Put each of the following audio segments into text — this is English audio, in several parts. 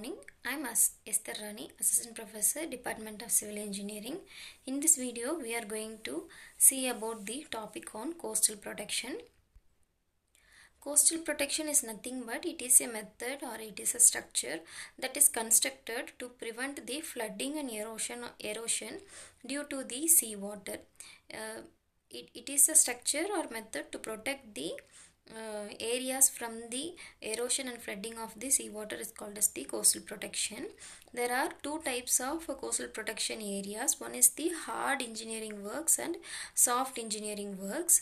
morning. I'm Esther Rani, Assistant Professor, Department of Civil Engineering. In this video, we are going to see about the topic on coastal protection. Coastal protection is nothing but it is a method or it is a structure that is constructed to prevent the flooding and erosion due to the seawater. It is a structure or method to protect the areas from the erosion and flooding of the seawater is called as the coastal protection. There are two types of coastal protection areas. One is the hard engineering works and soft engineering works.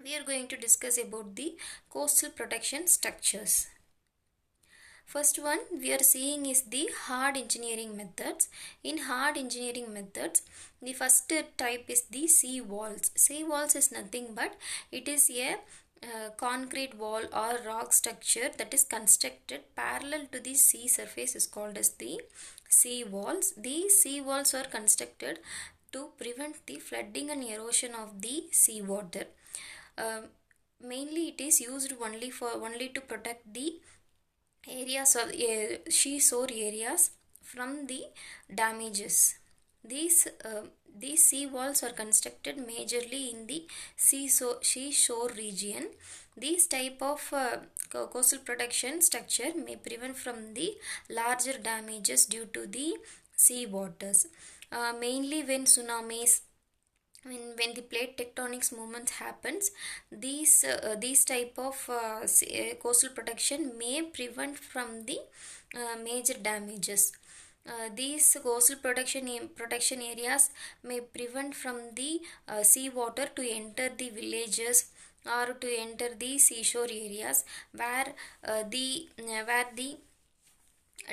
We are going to discuss about the coastal protection structures. First one we are seeing is the hard engineering methods. In hard engineering methods, the first type is the sea walls. Sea walls is nothing but it is a concrete wall or rock structure that is constructed parallel to the sea surface is called as the sea walls. These sea walls are constructed to prevent the flooding and erosion of the seawater. Mainly it is used only to protect the areas of seashore areas from the damages. These sea walls are constructed majorly in the seashore region. These type of coastal protection structure may prevent from the larger damages due to the sea waters. Mainly when tsunamis, when the plate tectonics movements happens, these type of coastal protection may prevent from the major damages. These coastal protection areas may prevent from the seawater to enter the villages or to enter the seashore areas where the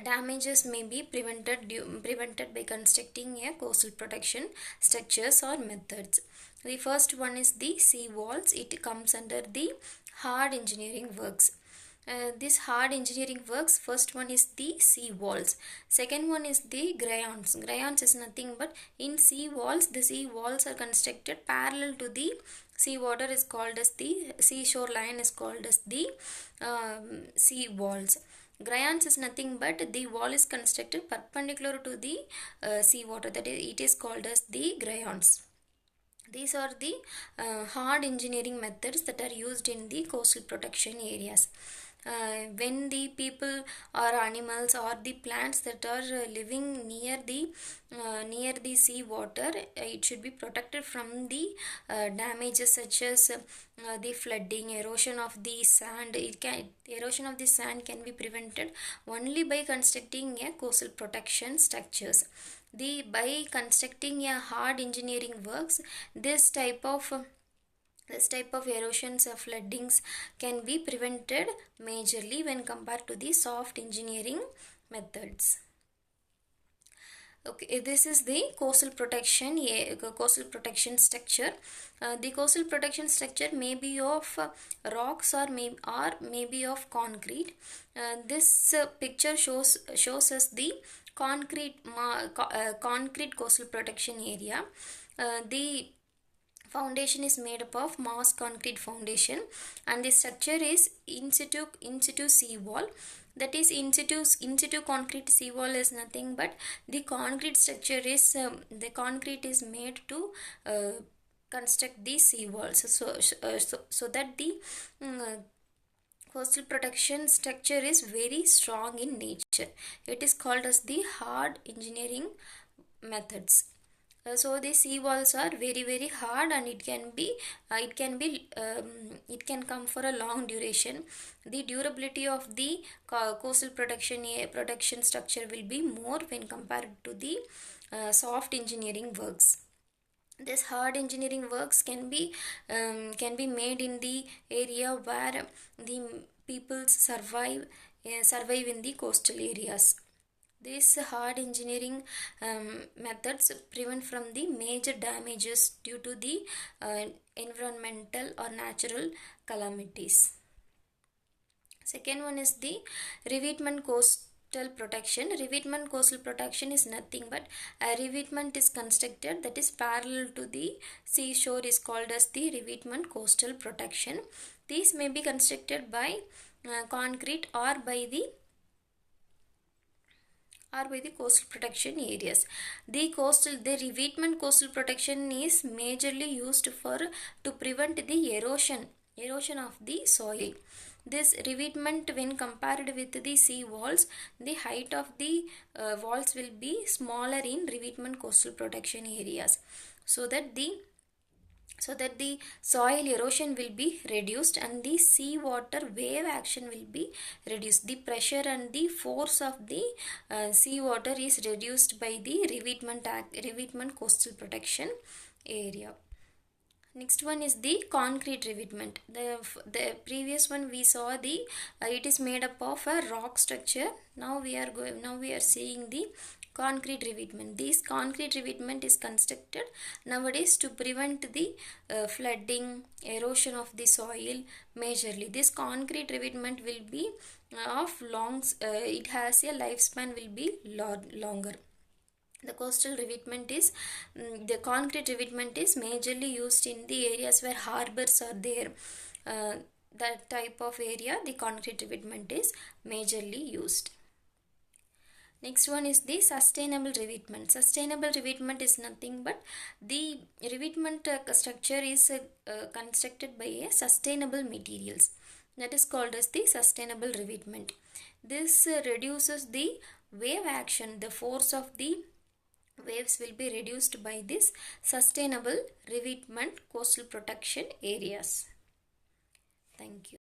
damages may be prevented by constructing a coastal protection structures or methods. The first one is the sea walls. It comes under the hard engineering works. This hard engineering works, first one is the sea walls. Second one is the groynes. Groynes is nothing but in sea walls, the sea walls are constructed parallel to the seawater is called as the seashore line is called as the sea walls. Groynes is nothing but the wall is constructed perpendicular to the seawater, that is, it is called as the groynes. These are the hard engineering methods that are used in the coastal protection areas. When the people or animals or the plants that are living near the sea water, it should be protected from the damages such as the flooding, erosion of the sand. Erosion of the sand can be prevented only by constructing a coastal protection structures. By constructing a hard engineering works, this type of erosions or floodings can be prevented majorly when compared to the soft engineering methods. Okay, this is the coastal protection structure. The coastal protection structure may be of rocks or may be of concrete. This picture shows us the concrete coastal protection area. The foundation is made up of mass concrete foundation, and the structure is in situ sea wall. That is, in situ concrete sea wall is nothing but the concrete structure is the concrete is made to construct the sea walls. So that the coastal protection structure is very strong in nature. It is called as the hard engineering methods. So the sea walls are very hard, and it can come for a long duration. The durability of the coastal protection structure will be more when compared to the soft engineering works. This hard engineering works can be made in the area where the people survive in the coastal areas. These hard engineering methods prevent from the major damages due to the environmental or natural calamities. Second one is the revetment coastal protection. Revetment coastal protection is nothing but a revetment is constructed that is parallel to the seashore is called as the revetment coastal protection. These may be constructed by concrete or by the or by the coastal protection areas. The revetment coastal protection is majorly used to prevent the erosion of the soil. This revetment, when compared with the sea walls, the height of the walls will be smaller in revetment coastal protection areas, so that the soil erosion will be reduced and the sea water wave action will be reduced. The pressure and the force of the sea water is reduced by the revetment coastal protection area. Next one is the concrete revetment. The previous one we saw the it is made up of a rock structure. Now we are seeing the concrete revetment. This concrete revetment is constructed nowadays to prevent the flooding, erosion of the soil majorly. This concrete revetment will be it has a lifespan will be longer. The concrete revetment is majorly used in the areas where harbors are there. That type of area, the concrete revetment is majorly used. Next one is the sustainable revetment. Sustainable revetment is nothing but the revetment structure is constructed by a sustainable materials. That is called as the sustainable revetment. This reduces the wave action. The force of the waves will be reduced by this sustainable revetment coastal protection areas. Thank you.